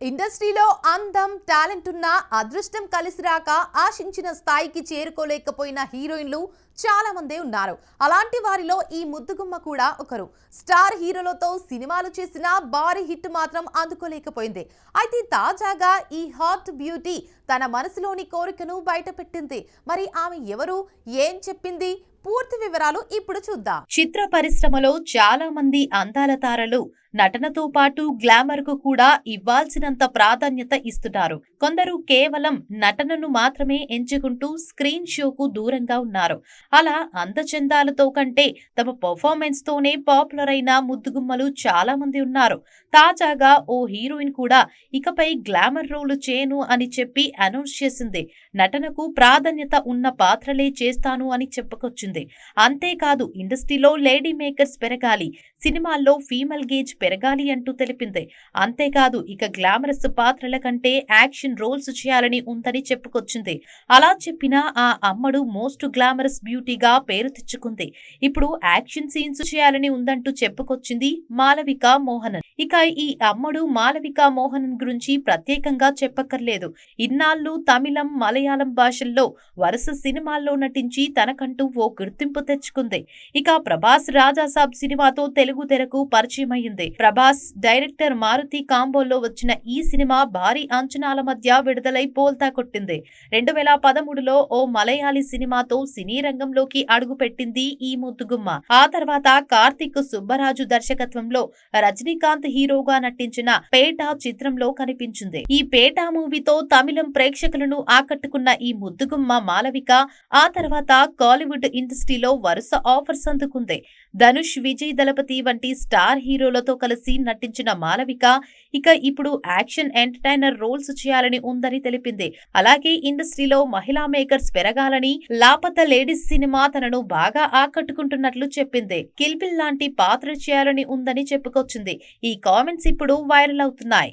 ఇండస్ట్రీలో అందం, టాలెంట్ ఉన్న అదృష్టం కలిసి రాక ఆశించిన స్థాయికి చేరుకోలేకపోయిన హీరోయిన్లు చాలా మందే ఉన్నారు. అలాంటి వారిలో ఈ ముద్దుగుమ్మ కూడా ఒకరు. స్టార్ హీరోలతో సినిమాలు చేసిన భారీ హిట్ మాత్రం అందుకోలేకపోయింది. అయితే తాజాగా ఈ హాట్ బ్యూటీ తన మనసులోని కోరికను బయటపెట్టింది. మరి ఆమె ఎవరు, ఏం చెప్పింది? పూర్తి వివరాలు ఇప్పుడు చూద్దాం. చిత్ర పరిశ్రమలో చాలా మంది అందాల తారలు నటనతో పాటు గ్లామర్ కు కూడా ఇవ్వాల్సినంత ప్రాధాన్యత ఇస్తున్నారు. కొందరు కేవలం నటనను మాత్రమే ఎంచుకుంటూ స్క్రీన్ షోకు దూరంగా ఉన్నారు. అలా అందచందాలతో కంటే తమ పర్ఫార్మెన్స్ తోనే పాపులర్ అయిన ముద్దుగుమ్మలు చాలా మంది ఉన్నారు. తాజాగా ఓ హీరోయిన్ కూడా ఇకపై గ్లామర్ రోల్ చేయను అని చెప్పి అనౌన్స్ చేసింది. నటనకు ప్రాధాన్యత ఉన్న పాత్రలే చేస్తాను అని చెప్పుకొచ్చింది. అంతేకాదు, ఇండస్ట్రీలో లేడీ మేకర్స్ పెరగాలి, సినిమాల్లో ఫీమేల్ గేజ్ పెరగాలి అంటూ తెలిపింది. అంతేకాదు, ఇక గ్లామరస్ పాత్రల కంటే యాక్షన్ రోల్స్ చేయాలని ఉందని చెప్పుకొచ్చింది. అలా చెప్పిన ఆ అమ్మడు మోస్ట్ గ్లామరస్ బ్యూటీగా పేరు తెచ్చుకుంది. ఇప్పుడు యాక్షన్ సీన్స్ చేయాలని ఉందంటూ చెప్పుకొచ్చింది మాళవిక మోహనన్. ఇక ఈ అమ్మడు మాళవిక మోహనన్ గురించి ప్రత్యేకంగా చెప్పక్కర్లేదు. ఇన్నాళ్లు తమిళం, మలయాళం భాషల్లో వరుస సినిమాల్లో నటించి తనకంటూ ఓ గుర్తింపు తెచ్చుకుంది. ఇక ప్రభాస్ రాజాసాబ్ సినిమాతో తెలుగు తెరకు పరిచయం అయింది. ప్రభాస్, డైరెక్టర్ మారుతి కాంబోలో వచ్చిన ఈ సినిమా భారీ అంచనాల మధ్య విడుదలై బోల్తా కొట్టింది. 2013లో ఓ మలయాళీ సినిమాతో సినీ రంగంలోకి అడుగుపెట్టింది ఈ ముద్దుగుమ్మ. ఆ తర్వాత కార్తిక్ సుబ్బరాజు దర్శకత్వంలో రజనీకాంత్ హీరోగా నటించిన పేట చిత్రంలో కనిపించింది. ఈ పేట మూవీతో తమిళం ప్రేక్షకులను ఆకట్టుకున్న ఈ ముద్దుగుమ్మ మాళవిక ఆ తర్వాత కాలీవుడ్ ఇండస్ట్రీలో వరుస ఆఫర్స్ అందుకుంది. ధనుష్, విజయ్ దళపతి వంటి స్టార్ హీరోలతో కలిసి నటించిన మాళవిక ఇక ఇప్పుడు యాక్షన్ ఎంటర్టైనర్ రోల్స్ చేయాలని ఉందని తెలిపింది. అలాగే ఇండస్ట్రీలో మహిళా మేకర్స్ పెరగాలని, లాపత లేడీస్ సినిమా తనను బాగా ఆకట్టుకుంటున్నట్లు చెప్పింది. కిల్ బిల్ లాంటి పాత్ర చేయాలని ఉందని చెప్పుకొచ్చింది. ఈ కామెంట్స్ ఇప్పుడు వైరల్ అవుతున్నాయి.